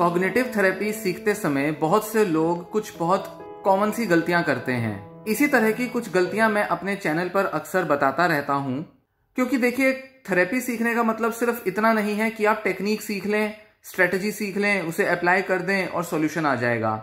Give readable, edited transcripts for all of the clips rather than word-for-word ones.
Cognitive therapy सीखते समय बहुत से लोग कुछ बहुत कॉमन सी गलतियां करते हैं। इसी तरह की कुछ गलतियां मैं अपने चैनल पर अक्सर बताता रहता हूं, क्योंकि देखिए थेरेपी सीखने का मतलब सिर्फ इतना नहीं है कि आप टेक्निक सीख लें, स्ट्रेटजी सीख लें, उसे अप्लाई कर दें और सॉल्यूशन आ जाएगा।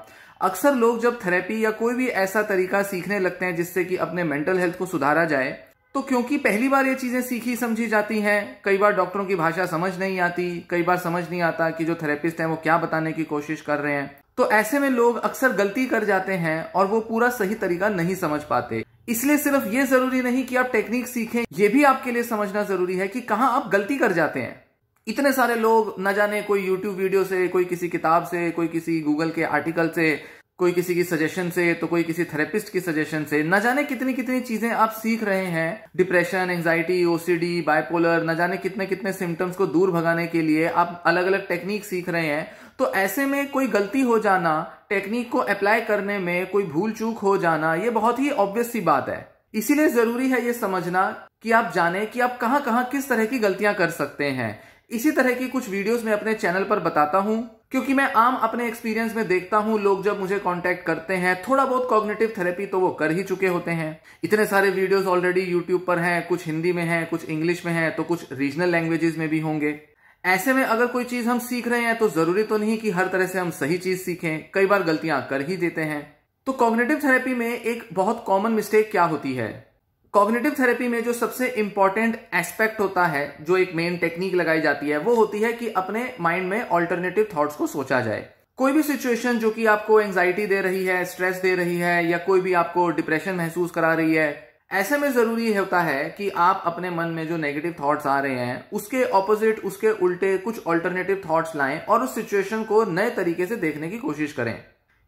अक्सर लोग जब थेरेपी या कोई भी ऐसा तरीका सीखने लगते हैं जिससे कि अपने मेंटल हेल्थ को सुधारा जाए, तो क्योंकि पहली बार ये चीजें सीखी समझी जाती हैं, कई बार डॉक्टरों की भाषा समझ नहीं आती, कई बार समझ नहीं आता कि जो थेरेपिस्ट हैं वो क्या बताने की कोशिश कर रहे हैं, तो ऐसे में लोग अक्सर गलती कर जाते हैं और वो पूरा सही तरीका नहीं समझ पाते। इसलिए सिर्फ ये जरूरी नहीं कि आप टेक्निक सीखें, ये भी आपके लिए समझना जरूरी है कि कहां आप गलती कर जाते हैं। इतने सारे लोग न जाने कोई यूट्यूब वीडियो से, कोई किसी किताब से, कोई किसी गूगल के आर्टिकल से, कोई किसी की सजेशन से, तो कोई किसी थेरेपिस्ट की सजेशन से, न जाने कितनी कितनी चीजें आप सीख रहे हैं। डिप्रेशन, एंजाइटी, ओसीडी, बाइपोलर, न जाने कितने कितने सिम्टम्स को दूर भगाने के लिए आप अलग अलग टेक्निक सीख रहे हैं। तो ऐसे में कोई गलती हो जाना, टेक्निक को अप्लाई करने में कोई भूल चूक हो जाना, ये बहुत ही ऑब्वियस सी बात है। इसीलिए जरूरी है ये समझना कि आप जाने कि आप कहां कहां किस तरह की गलतियां कर सकते हैं। इसी तरह की कुछ वीडियोस मैं अपने चैनल पर बताता हूं, क्योंकि मैं आम अपने एक्सपीरियंस में देखता हूं लोग जब मुझे कांटेक्ट करते हैं, थोड़ा बहुत कॉग्निटिव थेरेपी तो वो कर ही चुके होते हैं। इतने सारे वीडियोस ऑलरेडी यूट्यूब पर हैं, कुछ हिंदी में हैं, कुछ इंग्लिश में हैं, तो कुछ रीजनल लैंग्वेजेस में भी होंगे। ऐसे में अगर कोई चीज हम सीख रहे हैं तो जरूरी तो नहीं कि हर तरह से हम सही चीज सीखें, कई बार गलतियां कर ही देते हैं। तो कॉग्निटिव थेरेपी में एक बहुत कॉमन मिस्टेक क्या होती है? कॉग्निटिव थेरेपी में जो सबसे इंपॉर्टेंट एस्पेक्ट होता है, जो एक मेन टेक्निक लगाई जाती है, वो होती है कि अपने माइंड में ऑल्टरनेटिव थॉट्स को सोचा जाए। कोई भी सिचुएशन जो कि आपको एंजाइटी दे रही है, स्ट्रेस दे रही है, या कोई भी आपको डिप्रेशन महसूस करा रही है, ऐसे में जरूरी होता है कि आप अपने मन में जो नेगेटिव थॉट्स आ रहे हैं उसके ऑपोजिट, उसके उल्टे कुछ ऑल्टरनेटिव थॉट्स लाएं और उस सिचुएशन को नए तरीके से देखने की कोशिश करें।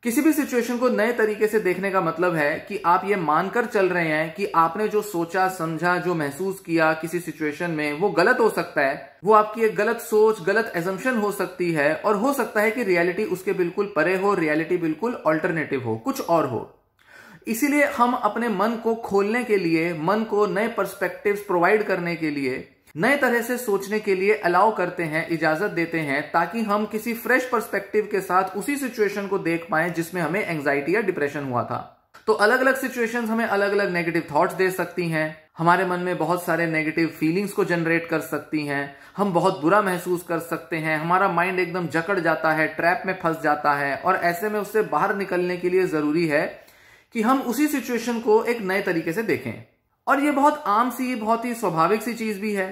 किसी भी सिचुएशन को नए तरीके से देखने का मतलब है कि आप ये मानकर चल रहे हैं कि आपने जो सोचा, समझा, जो महसूस किया किसी सिचुएशन में, वो गलत हो सकता है। वो आपकी एक गलत सोच, गलत एजम्पशन हो सकती है, और हो सकता है कि रियलिटी उसके बिल्कुल परे हो, रियलिटी बिल्कुल ऑल्टरनेटिव हो, कुछ और हो। इसीलिए हम अपने मन को खोलने के लिए, मन को नए पर्सपेक्टिव्स प्रोवाइड करने के लिए, नए तरह से सोचने के लिए अलाउ करते हैं, इजाजत देते हैं, ताकि हम किसी फ्रेश पर्सपेक्टिव के साथ उसी सिचुएशन को देख पाएं जिसमें हमें एंजाइटी या डिप्रेशन हुआ था। तो अलग अलग सिचुएशंस हमें अलग अलग नेगेटिव थॉट्स दे सकती हैं, हमारे मन में बहुत सारे नेगेटिव फीलिंग्स को जनरेट कर सकती हैं, हम बहुत बुरा महसूस कर सकते हैं, हमारा माइंड एकदम जकड़ जाता है, ट्रैप में फंस जाता है। और ऐसे में उससे बाहर निकलने के लिए जरूरी है कि हम उसी सिचुएशन को एक नए तरीके से देखें। और ये बहुत आम सी, बहुत ही स्वाभाविक सी चीज भी है।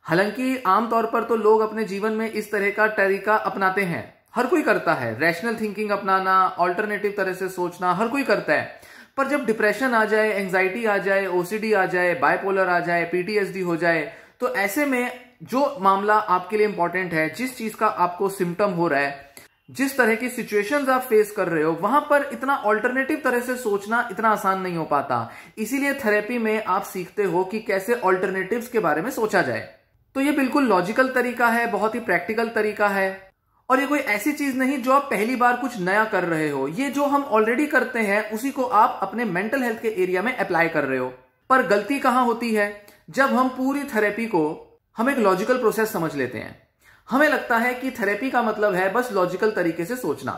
हालांकि आमतौर पर तो लोग अपने जीवन में इस तरह का तरीका अपनाते हैं, हर कोई करता है। रैशनल थिंकिंग अपनाना, ऑल्टरनेटिव तरह से सोचना हर कोई करता है। पर जब डिप्रेशन आ जाए, एंजाइटी आ जाए, ओसीडी आ जाए, बाइपोलर आ जाए, पीटीएसडी हो जाए, तो ऐसे में जो मामला आपके लिए इंपॉर्टेंट है, जिस चीज का आपको सिम्टम हो रहा है, जिस तरह की सिचुएशंस आप फेस कर रहे हो, वहां पर इतना ऑल्टरनेटिव तरह से सोचना इतना आसान नहीं हो पाता। इसीलिए थेरेपी में आप सीखते हो कि कैसे ऑल्टरनेटिव्स के बारे में सोचा जाए। तो ये बिल्कुल लॉजिकल तरीका है, बहुत ही प्रैक्टिकल तरीका है, और ये कोई ऐसी चीज नहीं जो आप पहली बार कुछ नया कर रहे हो। ये जो हम ऑलरेडी करते हैं उसी को आप अपने मेंटल हेल्थ के एरिया में अप्लाई कर रहे हो। पर गलती कहां होती है? जब हम पूरी थेरेपी को हम एक लॉजिकल प्रोसेस समझ लेते हैं। हमें लगता है कि थेरेपी का मतलब है बस लॉजिकल तरीके से सोचना।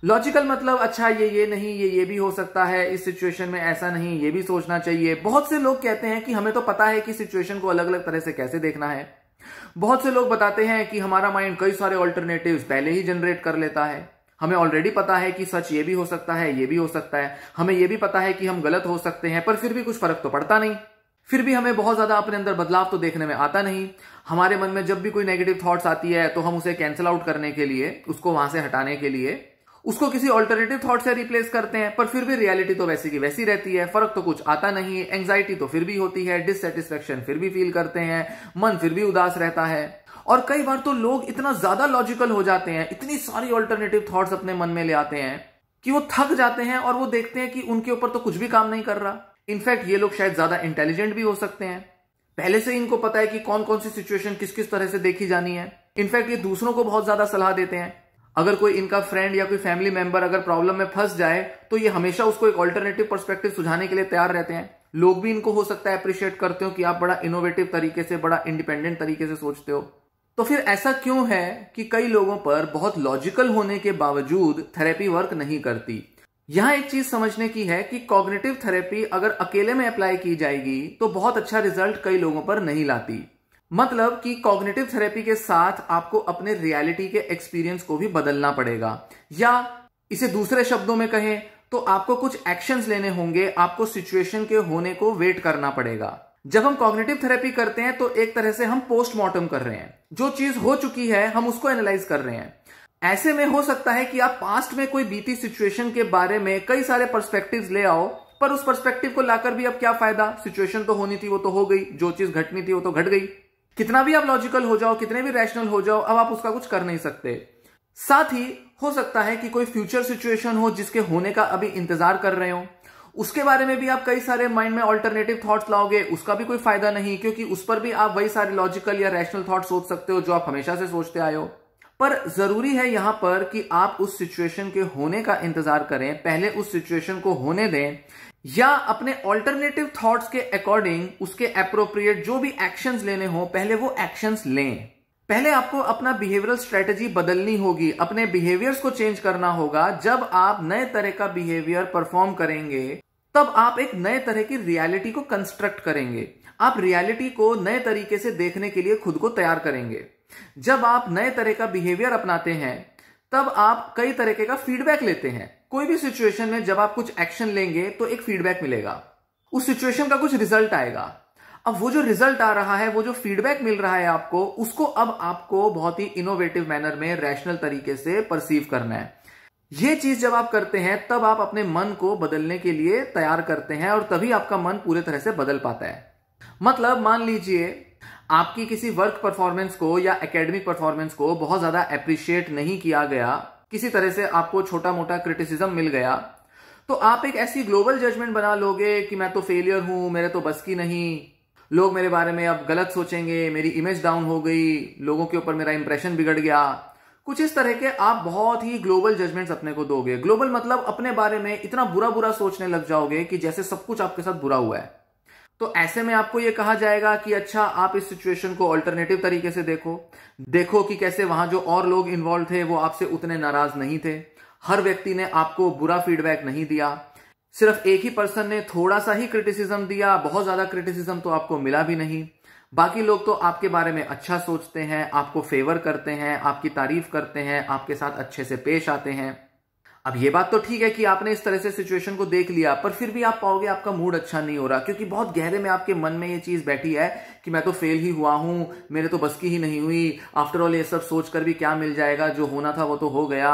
लॉजिकल मतलब अच्छा ये नहीं, ये भी हो सकता है, इस सिचुएशन में ऐसा नहीं, ये भी सोचना चाहिए। बहुत से लोग कहते हैं कि हमें तो पता है कि सिचुएशन को अलग अलग तरह से कैसे देखना है। बहुत से लोग बताते हैं कि हमारा माइंड कई सारे ऑल्टरनेटिव्स पहले ही जनरेट कर लेता है। हमें ऑलरेडी पता है कि सच ये भी हो सकता है, ये भी हो सकता है। हमें ये भी पता है कि हम गलत हो सकते हैं, पर फिर भी कुछ फर्क तो पड़ता नहीं। फिर भी हमें बहुत ज्यादा अपने अंदर बदलाव तो देखने में आता नहीं। हमारे मन में जब भी कोई नेगेटिव थॉट्स आती है तो हम उसे कैंसिल आउट करने के लिए, उसको वहां से हटाने के लिए उसको किसी ऑल्टरनेटिव थॉट से रिप्लेस करते हैं, पर फिर भी रियलिटी तो वैसी की वैसी रहती है, फर्क तो कुछ आता नहीं है। एंजाइटी तो फिर भी होती है, डिससेटिस्फेक्शन फिर भी फील करते हैं, मन फिर भी उदास रहता है। और कई बार तो लोग इतना ज्यादा लॉजिकल हो जाते हैं, इतनी सारी ऑल्टरनेटिव थॉट्स अपने मन में ले आते हैं कि वो थक जाते हैं और वो देखते हैं कि उनके ऊपर तो कुछ भी काम नहीं कर रहा। इनफैक्ट ये लोग शायद ज्यादा इंटेलिजेंट भी हो सकते हैं, पहले से इनको पता है कि कौन कौन सी सिचुएशन किस किस तरह से देखी जानी है। इनफैक्ट ये दूसरों को बहुत ज्यादा सलाह देते हैं। अगर कोई इनका फ्रेंड या कोई फैमिली मेंबर अगर प्रॉब्लम में फंस जाए तो ये हमेशा उसको एक ऑल्टरनेटिव पर्सपेक्टिव सुझाने के लिए तैयार रहते हैं। लोग भी इनको हो सकता है अप्रिशिएट करते हो कि आप बड़ा इनोवेटिव तरीके से, बड़ा इंडिपेंडेंट तरीके से सोचते हो। तो फिर ऐसा क्यों है कि कई लोगों पर बहुत लॉजिकल होने के बावजूद थेरेपी वर्क नहीं करती? यहां एक चीज समझने की है कि कॉग्निटिव थेरेपी अगर अकेले में अप्लाई की जाएगी तो बहुत अच्छा रिजल्ट कई लोगों पर नहीं लाती। मतलब कि कॉग्निटिव थेरेपी के साथ आपको अपने रियलिटी के एक्सपीरियंस को भी बदलना पड़ेगा, या इसे दूसरे शब्दों में कहें तो आपको कुछ एक्शंस लेने होंगे, आपको सिचुएशन के होने को वेट करना पड़ेगा। जब हम कॉग्निटिव थेरेपी करते हैं तो एक तरह से हम पोस्टमार्टम कर रहे हैं, जो चीज हो चुकी है हम उसको एनालाइज कर रहे हैं। ऐसे में हो सकता है कि आप पास्ट में कोई बीती सिचुएशन के बारे में कई सारे पर्सपेक्टिव्स ले आओ, पर उस पर्सपेक्टिव को लाकर भी अब क्या फायदा? सिचुएशन तो होनी थी वो तो हो गई, जो चीज घटनी थी वो तो घट गई। कितना भी आप लॉजिकल हो जाओ, कितने भी रैशनल हो जाओ, अब आप उसका कुछ कर नहीं सकते। साथ ही हो सकता है कि कोई फ्यूचर सिचुएशन हो जिसके होने का अभी इंतजार कर रहे हो, उसके बारे में भी आप कई सारे माइंड में ऑल्टरनेटिव थॉट्स लाओगे, उसका भी कोई फायदा नहीं, क्योंकि उस पर भी आप वही सारे लॉजिकल या रैशनल थॉट सोच सकते हो जो आप हमेशा से सोचते आए हो। पर जरूरी है यहां पर कि आप उस सिचुएशन के होने का इंतजार करें, पहले उस सिचुएशन को होने दें, या अपने ऑल्टरनेटिव थॉट्स के अकॉर्डिंग उसके एप्रोप्रिएट जो भी एक्शंस लेने हो पहले वो एक्शंस लें। पहले आपको अपना बिहेवियरल स्ट्रेटजी बदलनी होगी, अपने बिहेवियर्स को चेंज करना होगा। जब आप नए तरह का बिहेवियर परफॉर्म करेंगे तब आप एक नए तरह की रियलिटी को कंस्ट्रक्ट करेंगे। आप रियलिटी को नए तरीके से देखने के लिए खुद को तैयार करेंगे। जब आप नए तरह का बिहेवियर अपनाते हैं तब आप कई तरीके का फीडबैक लेते हैं। कोई भी सिचुएशन में जब आप कुछ एक्शन लेंगे तो एक फीडबैक मिलेगा, उस सिचुएशन का कुछ रिजल्ट आएगा। अब वो जो रिजल्ट आ रहा है, वो जो फीडबैक मिल रहा है आपको, उसको अब आपको बहुत ही इनोवेटिव मैनर में, रैशनल तरीके से परसीव करना है। ये चीज जब आप करते हैं तब आप अपने मन को बदलने के लिए तैयार करते हैं और तभी आपका मन पूरे तरह से बदल पाता है। मतलब मान लीजिए आपकी किसी वर्क परफॉर्मेंस को या एकेडमिक परफॉर्मेंस को बहुत ज्यादा अप्रिशिएट नहीं किया गया, किसी तरह से आपको छोटा मोटा क्रिटिसिज्म मिल गया, तो आप एक ऐसी ग्लोबल जजमेंट बना लोगे कि मैं तो फेलियर हूं, मेरे तो बस की नहीं, लोग मेरे बारे में अब गलत सोचेंगे, मेरी इमेज डाउन हो गई, लोगों के ऊपर मेरा इंप्रेशन बिगड़ गया। कुछ इस तरह के आप बहुत ही ग्लोबल जजमेंट्स अपने को दोगे। ग्लोबल मतलब अपने बारे में इतना बुरा बुरा सोचने लग जाओगे कि जैसे सब कुछ आपके साथ बुरा हुआ है। तो ऐसे में आपको यह कहा जाएगा कि अच्छा, आप इस सिचुएशन को ऑल्टरनेटिव तरीके से देखो कि कैसे वहां जो और लोग इन्वॉल्व थे वो आपसे उतने नाराज नहीं थे। हर व्यक्ति ने आपको बुरा फीडबैक नहीं दिया, सिर्फ एक ही पर्सन ने थोड़ा सा ही क्रिटिसिज्म दिया, बहुत ज्यादा क्रिटिसिज्म तो आपको मिला भी नहीं। बाकी लोग तो आपके बारे में अच्छा सोचते हैं, आपको फेवर करते हैं, आपकी तारीफ करते हैं, आपके साथ अच्छे से पेश आते हैं। अब ये बात तो ठीक है कि आपने इस तरह से सिचुएशन को देख लिया, पर फिर भी आप पाओगे आपका मूड अच्छा नहीं हो रहा, क्योंकि बहुत गहरे में आपके मन में ये चीज बैठी है कि मैं तो फेल ही हुआ हूं, मेरे तो बस की ही नहीं हुई, आफ्टर ऑल ये सब सोचकर भी क्या मिल जाएगा, जो होना था वो तो हो गया,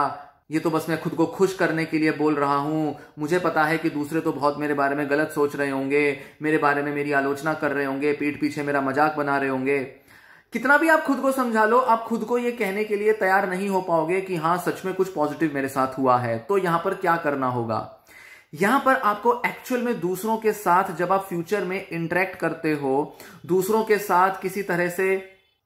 ये तो बस मैं खुद को खुश करने के लिए बोल रहा हूं, मुझे पता है कि दूसरे तो बहुत मेरे बारे में गलत सोच रहे होंगे, मेरे बारे में मेरी आलोचना कर रहे होंगे, पीठ पीछे मेरा मजाक बना रहे होंगे। कितना भी आप खुद को समझा लो, आप खुद को ये कहने के लिए तैयार नहीं हो पाओगे कि हाँ सच में कुछ पॉजिटिव मेरे साथ हुआ है। तो यहां पर क्या करना होगा? यहां पर आपको एक्चुअल में दूसरों के साथ जब आप फ्यूचर में इंटरेक्ट करते हो, दूसरों के साथ किसी तरह से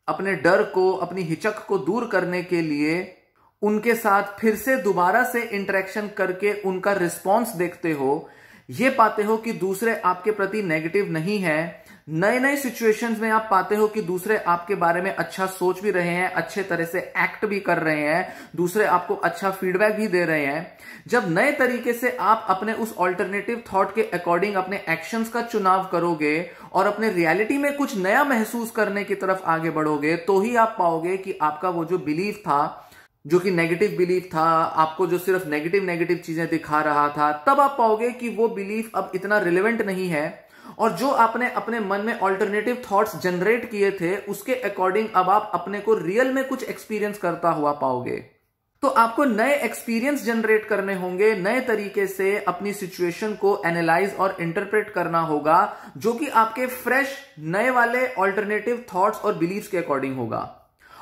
अपने डर को, अपनी हिचक को दूर करने के लिए उनके साथ फिर से दोबारा से इंटरेक्शन करके उनका रिस्पॉन्स देखते हो, ये पाते हो कि दूसरे आपके प्रति नेगेटिव नहीं है। नए नए सिचुएशंस में आप पाते हो कि दूसरे आपके बारे में अच्छा सोच भी रहे हैं, अच्छे तरह से एक्ट भी कर रहे हैं, दूसरे आपको अच्छा फीडबैक भी दे रहे हैं। जब नए तरीके से आप अपने उस ऑल्टरनेटिव थॉट के अकॉर्डिंग अपने एक्शंस का चुनाव करोगे और अपने रियलिटी में कुछ नया महसूस करने की तरफ आगे बढ़ोगे, तो ही आप पाओगे कि आपका वो जो बिलीफ था, जो कि नेगेटिव बिलीफ था, आपको जो सिर्फ नेगेटिव चीजें दिखा रहा था, तब आप पाओगे कि वो बिलीफ अब इतना रिलेवेंट नहीं है, और जो आपने अपने मन में ऑल्टरनेटिव थॉट्स जनरेट किए थे उसके अकॉर्डिंग अब आप अपने को रियल में कुछ एक्सपीरियंस करता हुआ पाओगे। तो आपको नए एक्सपीरियंस जनरेट करने होंगे, नए तरीके से अपनी सिचुएशन को एनालाइज और इंटरप्रेट करना होगा, जो कि आपके फ्रेश नए वाले ऑल्टरनेटिव थॉट्स और बिलीव्स के अकॉर्डिंग होगा।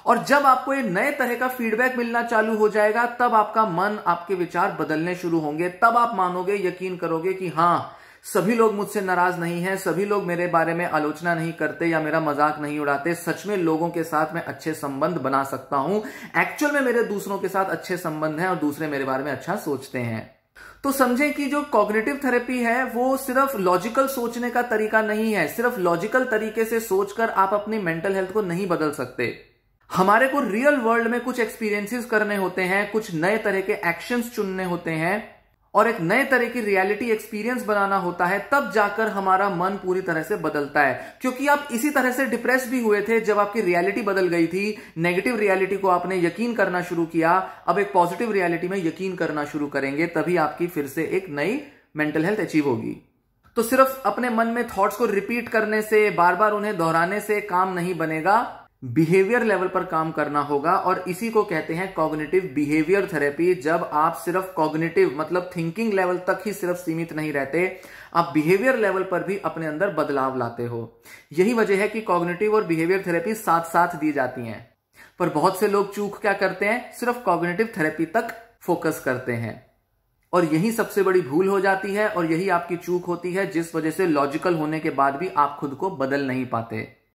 और जब आपको ये नए तरह का फीडबैक मिलना चालू हो जाएगा, तब आपका मन, आपके विचार बदलने शुरू होंगे। तब आप मानोगे, यकीन करोगे कि हाँ, सभी लोग मुझसे नाराज नहीं हैं, सभी लोग मेरे बारे में आलोचना नहीं करते या मेरा मजाक नहीं उड़ाते, सच में लोगों के साथ मैं अच्छे संबंध बना सकता हूं, एक्चुअल में मेरे दूसरों के साथ अच्छे संबंध हैं और दूसरे मेरे बारे में अच्छा सोचते हैं। तो समझें कि जो कॉग्निटिव थेरेपी है वो सिर्फ लॉजिकल सोचने का तरीका नहीं है। सिर्फ लॉजिकल तरीके से सोचकर आप अपनी मेंटल हेल्थ को नहीं बदल सकते। हमारे को रियल वर्ल्ड में कुछ एक्सपीरियंसेस करने होते हैं, कुछ नए तरह के एक्शंस चुनने होते हैं और एक नए तरह की रियलिटी एक्सपीरियंस बनाना होता है, तब जाकर हमारा मन पूरी तरह से बदलता है। क्योंकि आप इसी तरह से डिप्रेस भी हुए थे जब आपकी रियलिटी बदल गई थी, नेगेटिव रियलिटी को आपने यकीन करना शुरू किया, अब एक पॉजिटिव रियलिटी में यकीन करना शुरू करेंगे, तभी आपकी फिर से एक नई मेंटल हेल्थ अचीव होगी। तो सिर्फ अपने मन में थॉट्स को रिपीट करने से, बार बार उन्हें दोहराने से काम नहीं बनेगा, बिहेवियर लेवल पर काम करना होगा। और इसी को कहते हैं कॉग्निटिव बिहेवियर थेरेपी। जब आप सिर्फ कॉग्निटिव मतलब थिंकिंग लेवल तक ही सिर्फ सीमित नहीं रहते, आप बिहेवियर लेवल पर भी अपने अंदर बदलाव लाते हो। यही वजह है कि कॉग्निटिव और बिहेवियर थेरेपी साथ साथ दी जाती हैं। पर बहुत से लोग चूक क्या करते हैं, सिर्फ कॉग्निटिव थेरेपी तक फोकस करते हैं और यही सबसे बड़ी भूल हो जाती है और यही आपकी चूक होती है, जिस वजह से लॉजिकल होने के बाद भी आप खुद को बदल नहीं पाते।